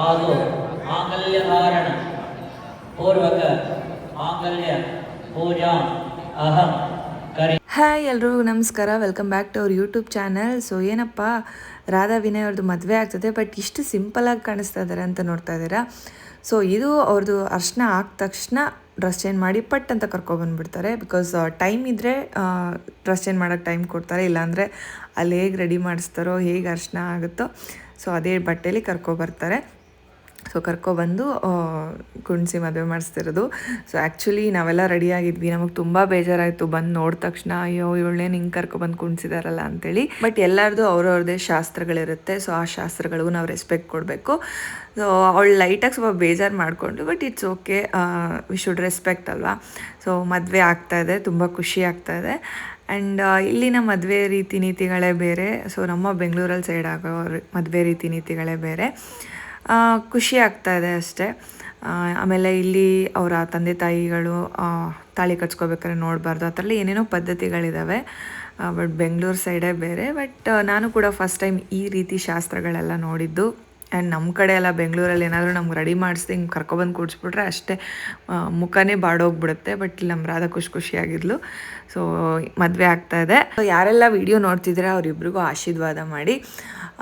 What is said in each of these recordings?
आदौ मांगल्यधारण पूर्वक मांगल्य पूजा अहम करि. ಹಾಯ್ ಎಲ್ರಿಗೂ ನಮಸ್ಕಾರ, ವೆಲ್ಕಮ್ ಬ್ಯಾಕ್ ಟು ಅವ್ರ ಯೂಟ್ಯೂಬ್ ಚಾನಲ್. ಸೊ ಏನಪ್ಪ, ರಾಧಾ ವಿನಯ್ ಅವ್ರದ್ದು ಮದುವೆ ಆಗ್ತದೆ, ಬಟ್ ಇಷ್ಟು ಸಿಂಪಲಾಗಿ ಕಾಣಿಸ್ತಾ ಇದ್ದಾರೆ ಅಂತ ನೋಡ್ತಾ ಇದ್ದೀರಾ. ಸೊ ಇದು ಅವ್ರದ್ದು ಅರ್ಶನ ಆದ ತಕ್ಷಣ ಡ್ರೆಸ್ ಚೇಂಜ್ ಮಾಡಿ ಪಟ್ ಅಂತ ಕರ್ಕೊಬಂದುಬಿಡ್ತಾರೆ. ಬಿಕಾಸ್ ಟೈಮ್ ಇದ್ದರೆ ಡ್ರೆಸ್ ಚೇಂಜ್ ಮಾಡೋಕ್ಕೆ ಟೈಮ್ ಕೊಡ್ತಾರೆ, ಇಲ್ಲಾಂದರೆ ಅಲ್ಲಿ ಹೇಗೆ ರೆಡಿ ಮಾಡಿಸ್ತಾರೋ, ಹೇಗೆ ಅರ್ಶನ ಆಗುತ್ತೋ ಸೊ ಅದೇ ಬಟ್ಟೆಯಲ್ಲಿ ಕರ್ಕೊಬರ್ತಾರೆ. ಸೊ ಕರ್ಕೊಬಂದು ಕುಣಿಸಿ ಮದುವೆ ಮಾಡಿಸ್ತಿರೋದು. ಸೊ ಆ್ಯಕ್ಚುಲಿ ನಾವೆಲ್ಲ ರೆಡಿಯಾಗಿದ್ವಿ, ನಮಗೆ ತುಂಬ ಬೇಜಾರಾಯಿತು ಬಂದು ನೋಡಿದ ತಕ್ಷಣ, ಅಯ್ಯೋ ಇವಳೇನು ಹಿಂಗೆ ಕರ್ಕೊಬಂದು ಕುಣಿಸಿದಾರಲ್ಲ ಅಂತೇಳಿ. ಬಟ್ ಎಲ್ಲರದು ಅವ್ರವ್ರದ್ದೇ ಶಾಸ್ತ್ರಗಳಿರುತ್ತೆ, ಸೊ ಆ ಶಾಸ್ತ್ರಗಳಿಗೂ ನಾವು ರೆಸ್ಪೆಕ್ಟ್ ಕೊಡಬೇಕು. ಸೊ ಅವಳು ಲೈಟಾಗಿ ಸ್ವಲ್ಪ ಬೇಜಾರು ಮಾಡಿಕೊಂಡು, but it's okay, we should respect ಅಲ್ವಾ. ಸೊ ಮದುವೆ ಆಗ್ತಾಯಿದೆ, ತುಂಬ ಖುಷಿ ಆಗ್ತಾಯಿದೆ. ಆ್ಯಂಡ್ ಇಲ್ಲಿನ ಮದುವೆ ರೀತಿ ನೀತಿಗಳೇ ಬೇರೆ, ಸೊ ನಮ್ಮ ಬೆಂಗಳೂರಲ್ಲಿ ಸೈಡ್ ಆಗೋ ಮದುವೆ ರೀತಿ ನೀತಿಗಳೇ ಬೇರೆ. ಖುಷಿ ಆಗ್ತಾಯಿದೆ ಅಷ್ಟೇ. ಆಮೇಲೆ ಇಲ್ಲಿ ಅವರ ತಂದೆ ತಾಯಿಗಳು ತಾಳಿ ಕಟ್ಸ್ಕೋಬೇಕಾದ್ರೆ ನೋಡಬಾರ್ದು, ಆ ಥರಲ್ಲಿ ಏನೇನೋ ಪದ್ಧತಿಗಳಿದ್ದಾವೆ. ಬಟ್ ಬೆಂಗಳೂರು ಸೈಡೇ ಬೇರೆ. ಬಟ್ ನಾನು ಕೂಡ ಫಸ್ಟ್ ಟೈಮ್ ಈ ರೀತಿ ಶಾಸ್ತ್ರಗಳೆಲ್ಲ ನೋಡಿದ್ದು. ಆ್ಯಂಡ್ ನಮ್ಮ ಕಡೆ ಎಲ್ಲ ಬೆಂಗಳೂರಲ್ಲಿ ಏನಾದರೂ ನಮ್ಗೆ ರೆಡಿ ಮಾಡಿಸ್ದೆ ಹಿಂಗೆ ಕರ್ಕೊಬಂದು ಕೂಡಿಸ್ಬಿಟ್ರೆ ಅಷ್ಟೇ ಮುಖನೇ ಬಾಡೋಗ್ಬಿಡುತ್ತೆ. ಬಟ್ ಇಲ್ಲಿ ನಮ್ಮ ರಾಧಾ ಖುಷಿಯಾಗಿದ್ಲು. ಸೊ ಮದುವೆ ಆಗ್ತಾಯಿದೆ. ಸೊ ಯಾರೆಲ್ಲ ವಿಡಿಯೋ ನೋಡ್ತಿದ್ರೆ ಅವರಿಬ್ರಿಗೂ ಆಶೀರ್ವಾದ ಮಾಡಿ,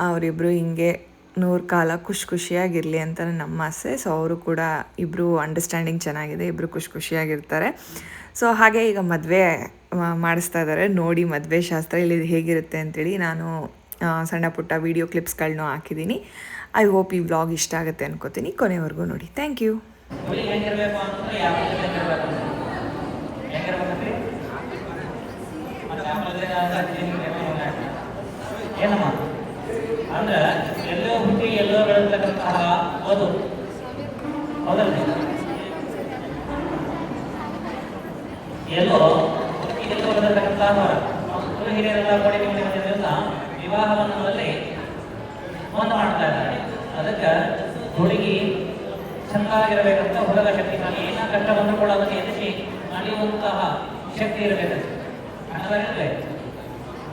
ಅವರಿಬ್ಬರು ಹಿಂಗೆ 100 ಕಾಲ ಖುಷಿಯಾಗಿರಲಿ ಅಂತ ನಮ್ಮ ಆಸೆ. ಸೊ ಅವರು ಕೂಡ ಇಬ್ಬರು ಅಂಡರ್ಸ್ಟ್ಯಾಂಡಿಂಗ್ ಚೆನ್ನಾಗಿದೆ, ಇಬ್ಬರು ಖುಷಿಯಾಗಿರ್ತಾರೆ. ಸೊ ಹಾಗೆ ಈಗ ಮದುವೆ ಮಾಡಿಸ್ತಾ ಇದ್ದಾರೆ. ನೋಡಿ ಮದುವೆ ಶಾಸ್ತ್ರ ಇಲ್ಲಿ ಹೇಗಿರುತ್ತೆ ಅಂತೇಳಿ ನಾನು ಸಣ್ಣ ಪುಟ್ಟ ವೀಡಿಯೋ ಕ್ಲಿಪ್ಸ್ಗಳನ್ನೂ ಹಾಕಿದ್ದೀನಿ. ಐ ಹೋಪ್ ಈ ವ್ಲಾಗ್ ಇಷ್ಟ ಆಗುತ್ತೆ ಅನ್ಕೋತೀನಿ. ಕೊನೆವರೆಗೂ ನೋಡಿ. Thank you. ಅಂದ್ರೆ ಎಲ್ಲೋ ಹುಟ್ಟಿ ಎಲ್ಲೋ ಬೆಳೆದತಕ್ಕಂತಹ ವಧು, ಹೌದಲ್ರಿ? ಎಲ್ಲೋ ಹುಟ್ಟಿ ಎಲ್ಲೋ ಬೆಳೆದತಕ್ಕಂತಹ ವರ ಹಿರಿಯರೆಲ್ಲ ಕೊಡುಗೆ ಮಾಡಿರೋದ್ರಿಂದ ವಿವಾಹವನ್ನದಲ್ಲಿ ಒಂದು ಮಾಡ್ತಾ ಇದ್ದಾರೆ. ಅದಕ್ಕೆ ಹುಡುಗಿ ಚೆನ್ನಾಗಿರಬೇಕಂತ ಹುಡುಗ ಶಕ್ತಿ, ನಾನು ಏನ ಕಷ್ಟ ಬಂದರೂ ಕೂಡ ಅದನ್ನು ಎದುರಿಸಿ ನಡೆಯುವಂತಹ ಶಕ್ತಿ ಇರಬೇಕು. ಅನ್ನದಾರೇ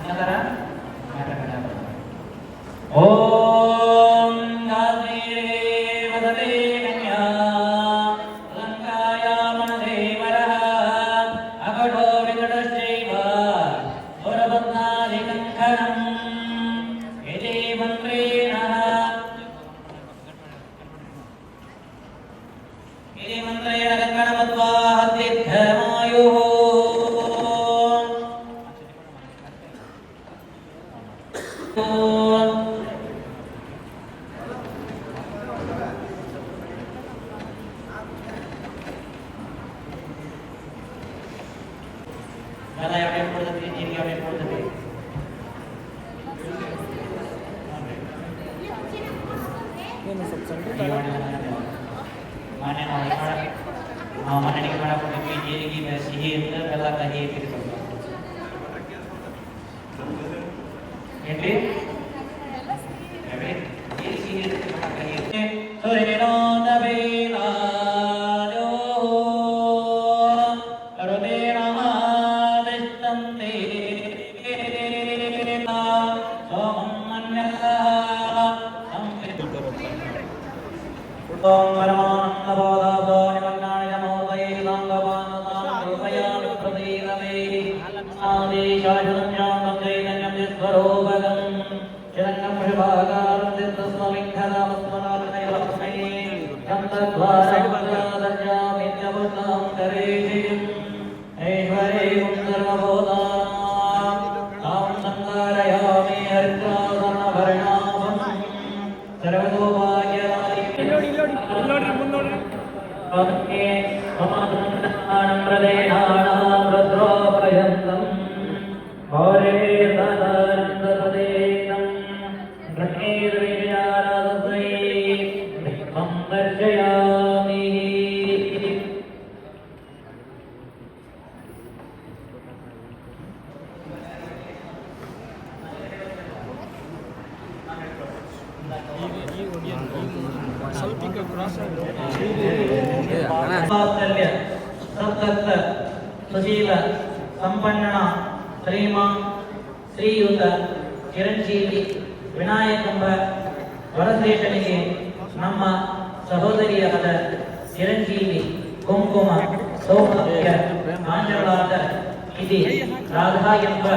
ಅನ್ನದಾರ ಓಂ ವದತೆ ಕನ್ಯಾ ಲಂಕಾಯಾಮನ ದೇವರಃ ಅಗಡೋ ವಿಕಟಶ್ಚೈವ ವರಬದ್ನಾಧಿಕಂಕಣಂ ಯಜೇ ಮಂತ್ರೇಣ ಕಂಕಣಮತ್ವಾ ಹತ್ಯಮಾಯುಃ. ಮನೆಗೆ ಮಾಡಿಕೊಟ್ಟಿದ್ವಿ, ಜೀರಿಗೆ ಸಿಹಿ ಅಂತ ಬೆಲ್ಲ ಕಹಿ ತಿರ್ಸೋದು ಏನ್ರಿ ಸಿಹಿ ಕಹಿ ಸುರೇನೋ ನಬೇಲಾಜೋ ಕರುದೇನ ಮಾದಿಸ್ತಂತೆ ಸೋಮಂ ಮನ್ಯಲ್ಲ ಓಂ ಪರಮಾನಂದಬೋಧಾದೋ ನಿಮಗ್ನಾಯ ಮಹೋದಯೇ ಸಾಂಗಪಾನತಾಂ ಕೃಪಯಾಮಿ ಪ್ರತೀರಮೇ ಆದೇಶಾಶುನ್ಯಾಂ ತೈನಂ ಸ್ವರೂಪಗಂ ಶರಣಂ ವಿಭಾಗಾರಂ ಸಿದ್ಧಸ್ವಲಿಂಗನಾಮಸ್ಮನಾರ್ಣಯಲಕ್ಷ್ಮೇ ಸಂತದ್ವಾರಮರ್ಯಾದರ್ಯಾಮಿ ತ್ಯವತಾಂ ಕರೇಶಿಂ ಐಶ್ವರ್ಯಂ ಸರ್ವಬೋಧಾಂ ತಾಂ ಸಂಗಾರಯಾಮಿ ಹರಿದ್ರಾಸನಭರಣಾಭಂ ಸರ್ವತೋಭಾಗ್ಯದಾಯಿ ೃದ್ರೋಪಯಂತಂ ಗೌರೇ ಸದಾನಂದಪದೇನಂ ಗೃಹೇರ್ವಿಜಯಾರದೈ ದರ್ಶಯಾಮಿ. ವಾತ್ಸಲ್ಯ ಸದ್ಗತ ಸುಶೀಲ ಸಂಪನ್ನ ಶ್ರೀಮಾನ್ ಶ್ರೀಯುತ ಚಿರಂಜೀವಿ ವಿನಾಯಕಂಬ ವರಶ್ರೇಷ್ಠನಿಗೆ ನಮ್ಮ ಸಹೋದರಿಯಾದ ಚಿರಂಜೀವಿ ಕುಂಕುಮ ಸೌಭಾಗ್ಯ ಆಂಜಳಾದ ಇದಿ ರಾಧಾ ಎಂಬ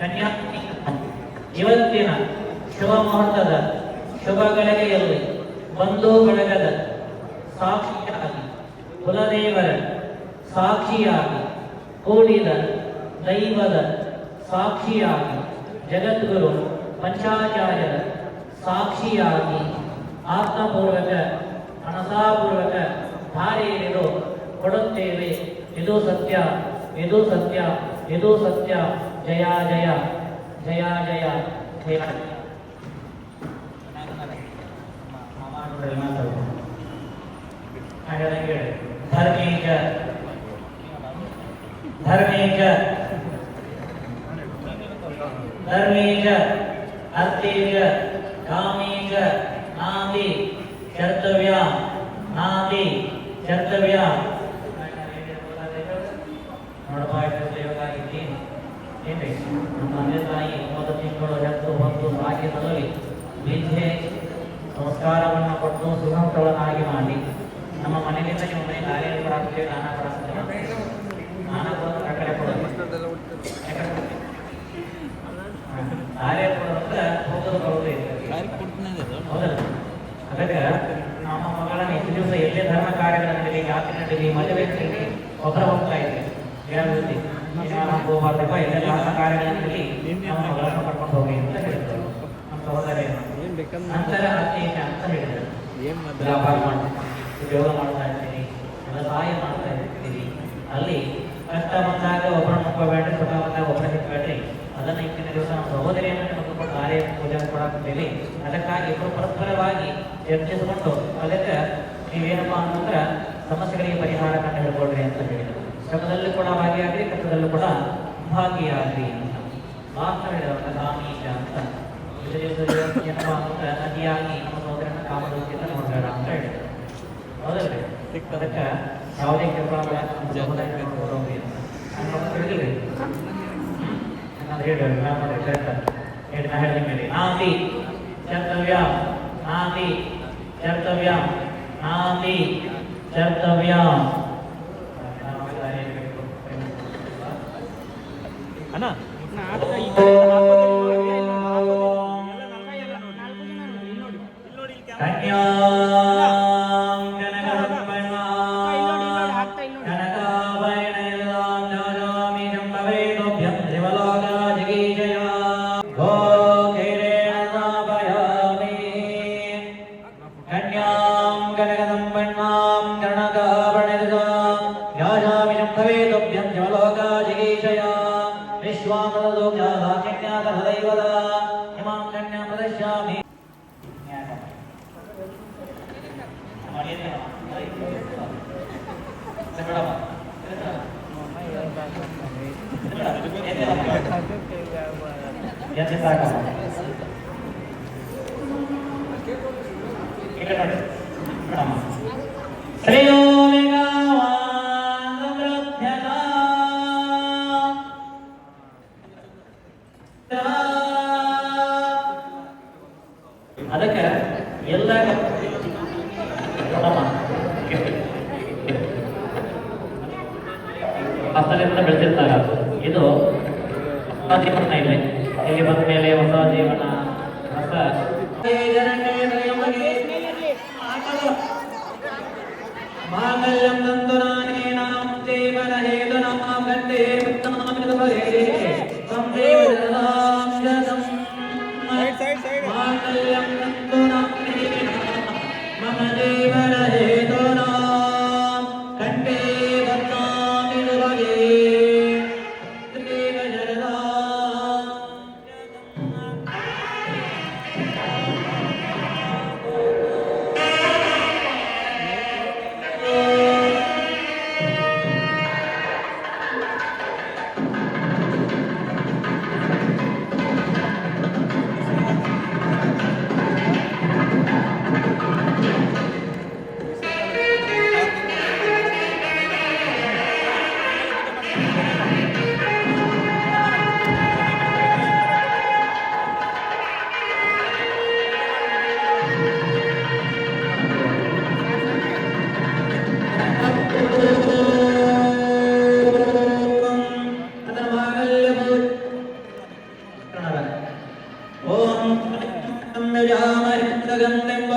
ಕನ್ಯಾ ಇವತ್ತಿನ ಶುಭ ಮುಹೂರ್ತದ ಶುಭ ಗಳಿಗೆಯಲ್ಲಿ ಬಂಧು ಬಳಗದ ಸಾಕ್ಷಿಯಾಗಿ ಕುಲದೇವರ ಸಾಕ್ಷಿಯಾಗಿ ಕೂಡಿದ ದೈವದ ಸಾಕ್ಷಿಯಾಗಿ ಜಗದ್ಗುರು ಪಂಚಾಚಾರ್ಯರ ಸಾಕ್ಷಿಯಾಗಿ ಆತ್ಮಪೂರ್ವಕ ಮನಸಾಪೂರ್ವಕ ಧಾರೆ ಎರೆದು ಕೊಡುತ್ತೇವೆ. ಇದು ಸತ್ಯ, ಇದು ಸತ್ಯ, ಇದು ಸತ್ಯ. ಜಯ ಜಯ ಜಯ ಜಯ ಜಯ. ಧರ್ಮೇಜ ಧರ್ಮೇಜ ಧರ್ಮೇಜ ಅರ್ಥೇಜ ಕಾಮೇಜ ನಾದಿ ಕರ್ತವ್ಯ ನಾದಿ ಕರ್ತವ್ಯ. ನೋಡಪ್ಪ ಇದ್ದೀನಿ ಏನ್ರಿ ನಮ್ಮ ತಂದೆ ತಾಯಿ 9 ತಿಂಗಳು ಹೆತ್ತು ಹೊತ್ತು ಸಾಕಿದಲ್ಲಿ ವಿದ್ಯೆ ಸಂಸ್ಕಾರವನ್ನು ಕೊಟ್ಟು ಸುಖಂತವನ್ನಾಗಿ ಮಾಡಿ ನಮ್ಮ ಮನೆಯಿಂದ ನಿಮ್ಮ ಮನೆ ಕಾರ್ಯ ಪ್ರಾಪ್ತಿ ದಾನ ಕೊಡ್ತೇವೆ. ದಾನ ಕೊಡೋದು ಆ ಕಡೆ ಕೊಡೋದು ಕಾರ್ಯ ಕೊಡೋದ್ರೆ ಹೋಗೋದು ಬರೋದು ಹೌದಲ್ಲ. ಅದಕ್ಕೆ ನಮ್ಮ ಮಗಳನ್ನ ಎಷ್ಟು ದಿವಸ ಎಲ್ಲೇ ಧರ್ಮ ಕಾರ್ಯಗಳ ನಡೀಲಿ, ಜಾತಿ ನಡೀಲಿ, ಮದುವೆ ನಡೀಲಿ ಒಬ್ಬರ ಹೋಗ್ತಾ ಇದ್ವಿ. ಹೇಳ್ತಿ ಹೋಗ್ಬಾರ್ದಪ್ಪ, ಎಲ್ಲೇ ಧರ್ಮ ಕಾರ್ಯಗಳ ನಡೀಲಿ ನಮ್ಮ ಮಗಳನ್ನು ಕರ್ಕೊಂಡು ಹೋಗಿ ಅಂತ ಹೇಳಿದ್ರು ನಮ್ಮ ಸಹೋದರಿ. ನಂತರ ಅತ್ಯೇಕ ಅಂತ ಹೇಳಿದ್ರು, ವ್ಯಾಪಾರ ಮಾಡ್ತೀನಿ, ಉದ್ಯೋಗ ಮಾಡ್ತಾ ಇರ್ತೀನಿ, ಎಲ್ಲ ಸಹಾಯ ಮಾಡ್ತಾ ಇರ್ತೀವಿ. ಅಲ್ಲಿ ಕಷ್ಟ ಬಂದಾಗ ಒಬ್ಬರನ್ನ ಮುಖಬೇಡ್ರಿ, ಸುಖ ಬಂದಾಗ ಒಬ್ಬರ ಹಿಡ್ಬೇಡ್ರಿ. ಅದನ್ನು ಇಂದಿನ ದಿವಸ ನಮ್ಮ ಸಹೋದರಿಯನ್ನು ತೆಗೆದುಕೊಂಡು ಕಾರ್ಯ ಪೂಜೆ ಕೊಡಾಕ್ತೀವಿ. ಅದಕ್ಕಾಗಿ ಇಬ್ಬರು ಪರಸ್ಪರವಾಗಿ ಚರ್ಚಿಸಿಕೊಂಡು ಅದಕ್ಕೆ ನೀವೇನಪ್ಪ ಅಂತಂದ್ರೆ ಸಮಸ್ಯೆಗಳಿಗೆ ಪರಿಹಾರ ಕಂಡು ಹಿಡ್ಕೊಳ್ರಿ ಅಂತ ಹೇಳಿದ್ರು. ಶ್ರಮದಲ್ಲೂ ಕೂಡ ಭಾಗಿಯಾಗ್ರಿ, ಕಷ್ಟದಲ್ಲೂ ಕೂಡ ಭಾಗಿಯಾಗ್ರಿ ಅಂತ ಮಾತ್ರ ಹೇಳಿದವನ್ನ ಕಾಮೀಶ ಅಂತ. ಏನಪ್ಪ ಅಂತಂದ್ರೆ ಅತಿಯಾಗಿ ನಮ್ಮ ಸಹೋದರನ ಕಾಮದೋಷಿಯಿಂದ ನೋಡಬೇಡ ಅಂತ ಹೇಳಿದ್ರು. ಹೌದಲ್ರಿ? ಅದಕ್ಕೆ ಯಾವುದೇ ಕೆಲಸಗಳ ತಿಳಿದ್ರಿ ನಾತಿ ಕರ್ತವ್ಯ ನಾತಿ ಕರ್ತವ್ಯ ನಾತಿ ಕರ್ತವ್ಯ. ಕನ್ಯಾ ಅದಕ್ಕೆ ಎಲ್ಲ ಹಸ್ತದಿಂದ ಬೆಳೆದಿರ್ತಾರ. ಇದು ಹೊಸ ಜೀವನ ಇದೆ. ಇಲ್ಲಿ ಬಂದ ಮೇಲೆ ಹೊಸ ಜೀವನ ಹೊಸ ಮಾಂಗಲ್ಯಂ ನಂದುನಾನೇನಾಂ ದೇವನ ಹೇತುನಾಂ ಗಂಡೇ ಉತ್ತಮಾಮಿತಪದೇ ಸಂದೇವನಾಂ ಜಗಂ ಮಾಂಗಲ್ಯಂ ನಂದುನಾನೇನಾಂ ಮಮ ದೇವನ ಹೇತುನಾಂ ಗಂಡೇ ಉತ್ತಮಾಮಿತಪದೇ ದೇವ ಜಗದಾಂ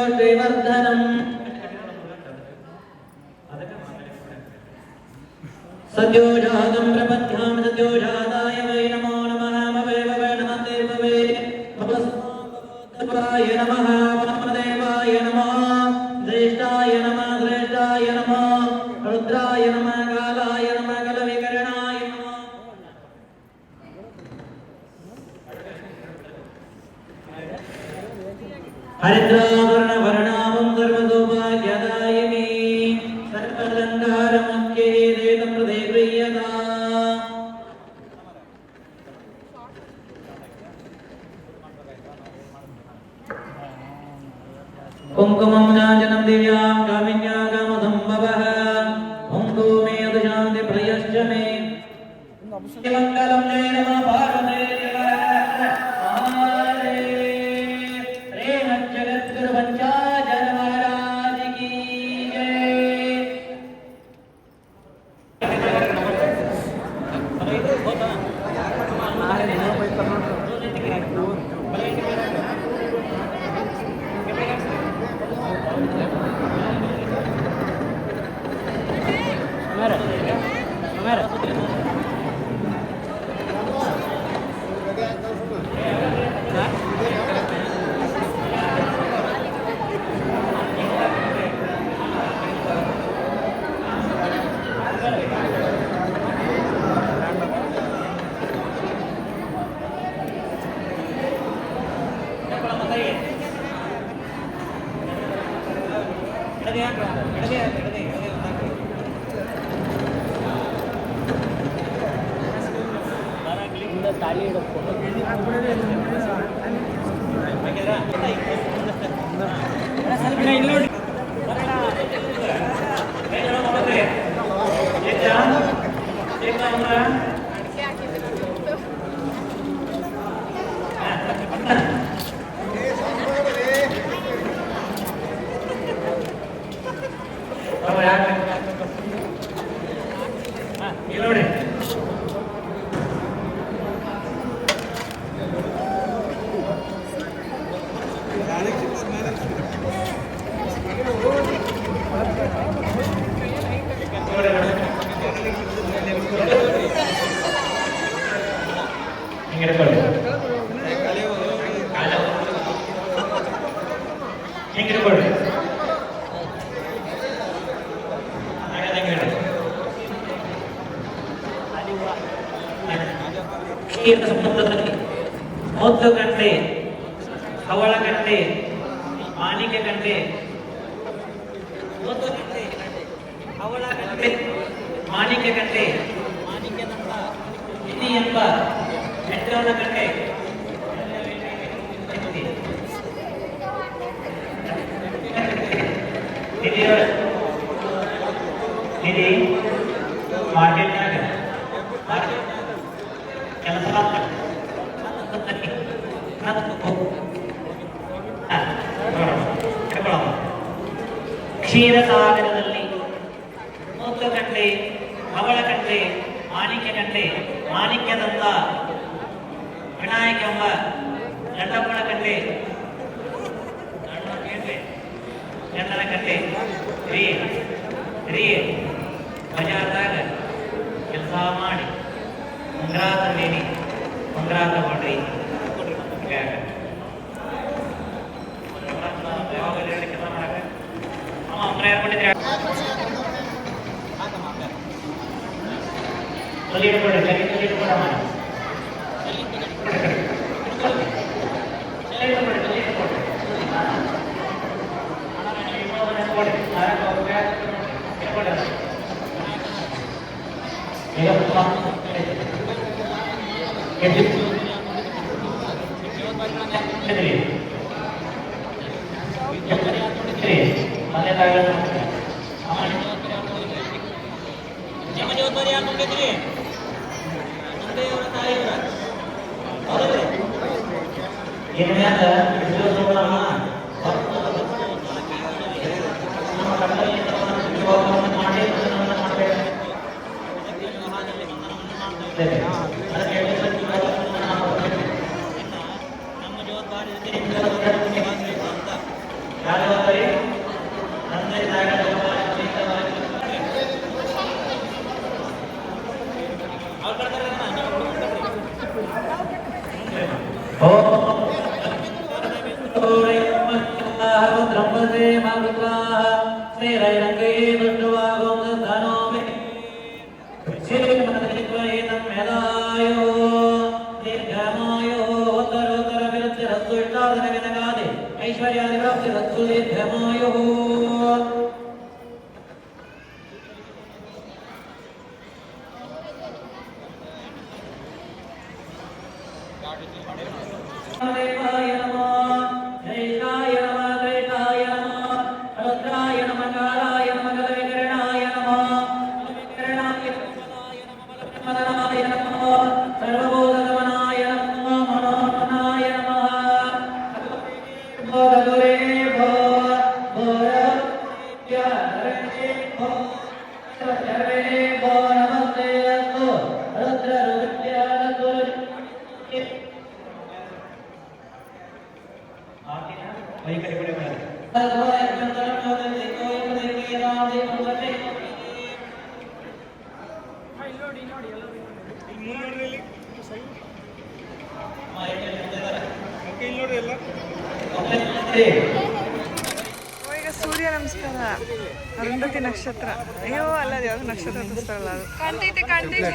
ಶ್ರೀವರ್ಧನಂ ಸದ್ಯೋಜಾತಂ ಪ್ರಪದ್ಯಾಂ ಸದ್ಯೋಜಾತಾಯ ವೈ ನಮೋ ನಮಃ ಭವೇ ಭವೇ ನಮಃ ಭವೇ ಭವಸ್ವಾಯ ನಮಃ ವಾಮದೇವಾಯ ನಮಃ ಶ್ರೇಷ್ಠಾಯ ನಮಃ ಶ್ರೇಷ್ಠಾಯ ನಮಃ ರುದ್ರಾಯ ನಮಃ ಕಾಲಾಯ ನಮಃ ಕಲವಿಕರಣಾಯ ನಮಃ ಹರಿದ್ರಾವರ್ಣ ವರ್ಣಾಮಂ ಸರ್ವಸೌಭಾಗ್ಯದಾಯಿನಿ ಸರ್ವಾಲಂಕಾರಮುಖ್ಯೇ ದೇತಂ ಹೃದಯ ಗೃಹ್ಯತಾ ಕುಂಕುಮಂ ನಾಂಜನಂ ದಿವ್ಯಾಂ ಕಾಮಿನ್ಯಾ ಕಾಮಸಂಭವಃ ಓಂ ಧೂಮೇ ಶಾಂತಿ ಪ್ರಯಶ್ಚ ಮೇ ಮಂಗಲಂ ಜಯ ನಮಃ ಪಾರ್ವತೇ ಮೊದಲು ಗಂಟೆ ಹವಳ ಗಂಟೆ ಮಾಣಿಕ್ಯ ಗಂಟೆ ಮೊದಲು ಗಂಟೆ ಹವಳ ಗಂಟೆ ಮಾಣಿಕ್ಯ ಗಂಟೆ ಇತಿ ಎಂಬ ಹೆಟ್ಟವನ ಗಂಟೆ ನಿಧಿ ಮಾರ್ಕೆಟ್ನಾಗ ಕೆಲಸ ಕ್ಷೀರಸಾಗರದಲ್ಲಿ ಮೊದಲು ಗಂಟೆ ಹವಳ ಗಂಟೆ ಮಾಣಿಕ್ಯ ಗಂಟೆ ಮಾಣಿಕ್ಯದಂತ ವಿನಾಯಕ ಎಂಬ ಗಂಡಪ್ಪನ ಗಂಟೆ ಗಂಡನ ಗಂಟೆ ಹಿರಿಯ ಬಜಾರ್ದಾಗ ಕೆಲಸ ಮಾಡಿ ಉಂಗ್ರ ತಂದೀನಿ ಉಂಗ್ರ ತಗೊಂಡ್ರಿ ಕೆಲಸ ಮಾಡಕ ಉಂಗ್ರ ಯಾರ್ಕೊಂಡಿದ್ರೆ ತೊಲಿಡ್ಕೊಡ್ರಿ ಸರಿ ತೊಲಿಡ್ಕೊಡಮ್ಮ ಜವಾಬ್ದಾರಿ ಹಾಕೊಂಡಿದ್ರಿ ತಂದೆಯವರ ತಾಯಿಯವರ ನಮ್ಮ ಜವಾಬ್ದಾರಿ ಈಗ ಸೂರ್ಯ ನಮಸ್ಕಾರ, ಅರುಂಧತಿ ನಕ್ಷತ್ರ. ಅಯ್ಯೋ ಅಲ್ಲ, ಅದು ಯಾವ್ದು ನಕ್ಷತ್ರ ತೋರಿಸ್ತಾರಲ್ಲ ಅದು ಕಾಣ್ತೈತೆ ಕಾಣ್ತೈತೆ.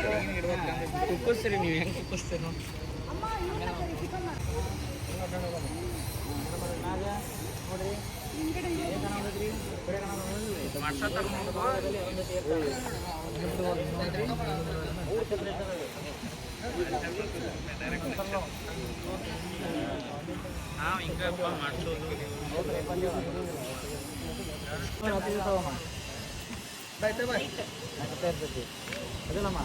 ಕುಕ್ಕಿಸ್ತೀರಿ ನೀವು, ಹೆಂಗೆ ಕುಕ್ಕಿಸ್ತೀರಿ ನೋಡಿ. ನಾವು ಹಿಂಗಪ್ಪ ಮಾಡಿಸೋದು ಅದಲ್ಲಮ್ಮ,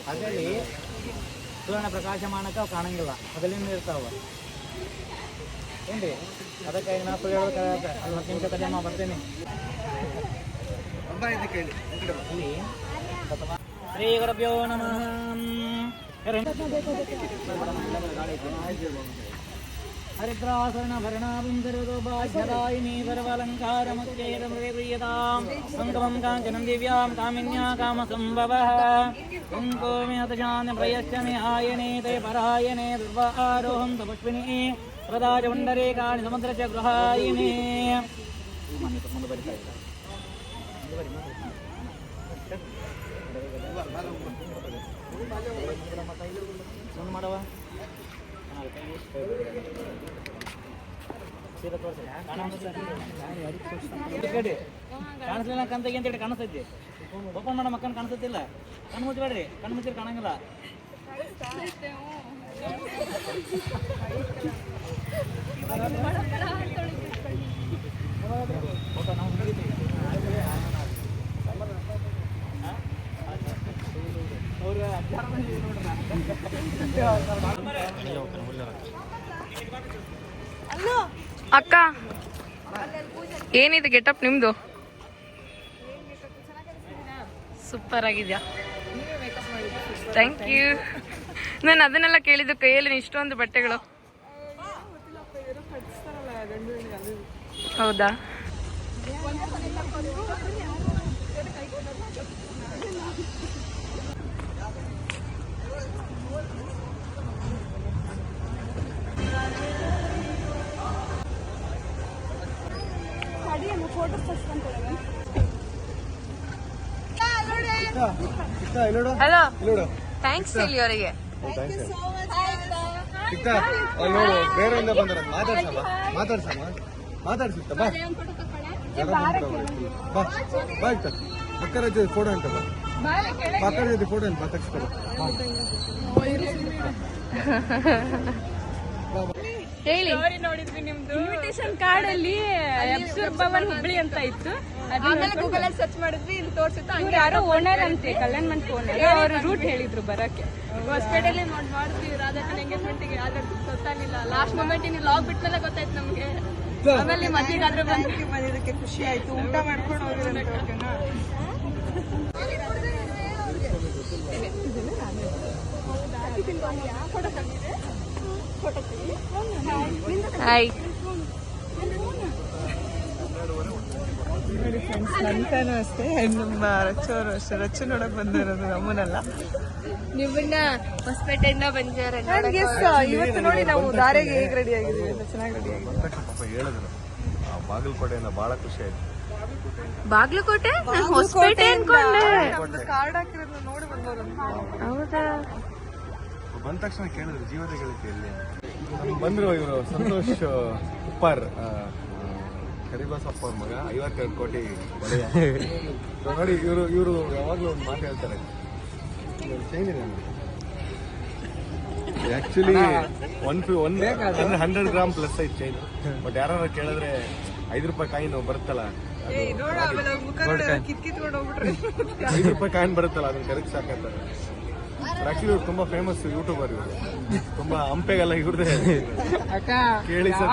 ಅದರಲ್ಲಿ ಸೂರ್ಯನ ಪ್ರಕಾಶಮಾನಕ್ಕೆ ಅವು ಕಾಣಂಗಿಲ್ಲ, ಅದರಿಂದ ಇರ್ತಾವ ಏನ್ರಿ. ಅದಕ್ಕಾಗಿ ನಾ ಸುಳ್ಳು ಹೇಳೋದು ಅಲ್ಲಿ 10 ನಿಮಿಷ ಕಡಿಮೆ ಬರ್ತೇನೆ. ಶ್ರೀ ಗುರುಭ್ಯೋ ನಮಃ. ಹರಿದ್ರಾಸನ ಭರಣಾಭಿಂದರೋ ಬಾಧ್ಯದಾಯಿನಿ ಸರ್ವಾಲಂಕಾರಮುಖ್ಯೇತಮೃತಾಂ ಸಂಗಮಂ ಕಾಂಚನಂ ದಿವ್ಯಾಂ ಕಾಮಿನ್ಯಾ ಕಾಮಸಂಭವಃ ಕುಂಕೋಮಿ ಹತಶಾನ್ಯ ಪ್ರಯಶ್ಚಮಿ ಆಯನೇ ತೇ ಪರಾಯನೇ ದುರ್ವಾರೋಹಂ ತಪುಷ್ಪಿನಿ ಪ್ರದಾಜ ಪುಂಡರೀಕಾಣಿ ಸಮುದ್ರಚ ಗೃಹಾಯಿನೇ. ಮಾಡವ ಕಾಣಿಸ್ಲಿಲ್ಲ ಕಂತಗೆ ಅಂತೇಳಿ ಕಾಣಿಸ್ತೈತಿ. ಓಪನ್ ಮಾಡೋ ಮಕ್ಕನ್ ಕಾಣಿಸ್ತಿಲ್ಲ. ಕಣ್ಣು ಮುಚ್ಚಬೇಡ್ರಿ, ಕಣ್ಣು ಮುಚ್ಚಿದ್ರೆ ಕಾಣಂಗಿಲ್ಲ. ಅಕ್ಕ, ಏನಿದೆ ಗೆಟಪ್ ನಿಮ್ದು? ಸೂಪರ್ ಆಗಿದ್ಯಾ, ಥ್ಯಾಂಕ್ ಯು. ನಾನು ಅದನ್ನೆಲ್ಲ ಕೇಳಿದ್ದು, ಕೈಯಲ್ಲಿ ಇಷ್ಟೊಂದು ಬಟ್ಟೆಗಳು. ಹೌದಾ? ಹಲೋ, ಥ್ಯಾಂಕ್ಸ್ ಹೇಳಿ ಅವರಿಗೆ. ನೋಡು, ಬೇರೆಯಿಂದ ಬಂದ್ರ ಮಾತಾಡ್ಸಮ್ಮ ಮಾತಾಡ್ಸಿತ್ತ ಬಾ ಬಾ ಬಾ ಇತ್ತ ಅಕ್ಕರ ಜೊತೆ ಫೋಟೋ ಅಂತ ಬಾ, ಅಕ್ಕರ ಜೊತೆ ಫೋಟೋ ಅಂತ ಮಾತಾಡ್ಸ್ಕೊಡು. ಹೇಳಿ. ನೋಡಿದ್ವಿ ನಿಮ್ದು ಇನ್ವಿಟೇಷನ್ ಕಾರ್ಡ್ ಅಲ್ಲಿ ಅಬ್ಸೂರ್ ಭವನ್ ಹುಬ್ಳಿ ಅಂತ ಇತ್ತು. ಆಮೇಲೆ ಗೂಗಲ್ ಅಲ್ಲಿ ಸರ್ಚ್ ಮಾಡಿದ್ವಿ, ಇಲ್ಲಿ ತೋರಿಸುತ್ತಾ. ಯಾರೋ ಓನರ್ ಅಂತೆ, ಕಲ್ಯಾಣ್ ಮಂಟಪ ಓನರ್. ಅವರು ರೂಟ್ ಹೇಳಿದ್ರು ಬರಕ್ಕೆ. ಹೊಸಪೇಟೆಯಲ್ಲಿ ಮಾಡಿದ್ವಿ ರಾಧಾಕನ್ ಎಂಗೇಜ್ಮೆಂಟ್ ಗೆ, ಆದ್ರೆ ಗೊತ್ತಾಗ್ಲಿಲ್ಲ. ಲಾಸ್ಟ್ ಮೊಮೆಂಟ್ ನೀವು ಲಾಗ್ ಬಿಟ್ಮೇಲೆ ಗೊತ್ತಾಯ್ತು ನಮ್ಗೆ. ಆಮೇಲೆ ಮದ್ವೆಗಾದ್ರೆ ಬಂದಿದ್ದಕ್ಕೆ ಖುಷಿ ಆಯ್ತು. ಊಟ ಮಾಡ್ಕೊಂಡು ಹೋಗಿದ್ರೆ ಹಾಯ್. ನೋಡಿ ಫ್ರೆಂಡ್ಸ್, ನಂತನೂ ಅಷ್ಟೇ, ನಮ್ಮ ರಚ್ಚವರು ಅಷ್ಟೇ. ರಚ್ಚು ನೋಡಕ್ ಬಂದಿರೋದು ನಮ್ಮನ್ನೆಲ್ಲ. ನಿಮ್ಮನ್ನ ಹೊಸಪೇಟೆಯಿಂದ ಬಂದಿದ್ದಾರೆ. ಇವತ್ತು ನೋಡಿ ನಾವು ದಾರಿಗೆ ಹೇಗೆ ರೆಡಿ ಆಗಿದ್ದೀವಿ, ಚೆನ್ನಾಗಿ ರೆಡಿ ಆಗಿದ್ದೀವಿ. ಬಾಗಲಕೋಟೆಯಿಂದ ಬಹಳ ಖುಷಿ ಆಯ್ತು. ಬಾಗ್ಲಕೋಟೆ ಹೊಸಪೇಟೆ ಅನ್ಕೊಂಡೆ. ಹೌದಾ? ಬಂದ ತಕ್ಷಣ ಕೇಳಿದ್ರು ಜೀವದ ಗಳಿಕೆಯಲ್ಲಿ ಬಂದ್ರು ಇವರು ಸಂತೋಷ್ ಉಪ್ಪಾರ್ ಕರಿಬಸಪ್ಪ ಅವ್ರ ಮಗ 52 ಕೋಟಿ ಒಡೆಯ. So ನೋಡಿ ಇವರು ಯಾವಾಗ್ಲೂ ಒಂದು ಮಾತು ಹೇಳ್ತಾರೆ, ಚೈನ್ ಇದೆ ಆಕ್ಚುಲಿ 100 ಗ್ರಾಮ್ ಪ್ಲಸ್ ಐತೆ ಚೈನ್. ಬಟ್ ಯಾರು ಕೇಳಿದ್ರೆ 5 ರೂಪಾಯಿ ಕಾಯಿನ್ ಬರುತ್ತಲ್ಲ, 5 ರೂಪಾಯಿ ಕಾಯಿನ್ ಬರುತ್ತಲ್ಲ, ಅದನ್ನ ಕರೆಕ್ಟ್ ಸಾಕಂತಾರೆ. ಆಕ್ಚುಲಿ ಇವ್ರು ತುಂಬಾ ಫೇಮಸ್ ಯೂಟ್ಯೂಬರ್. ಇವರು ತುಂಬಾ ಹಂಪೆಗೆಲ್ಲ ಇವ್ರದೇ ಕೇಳಿ ಸರ್.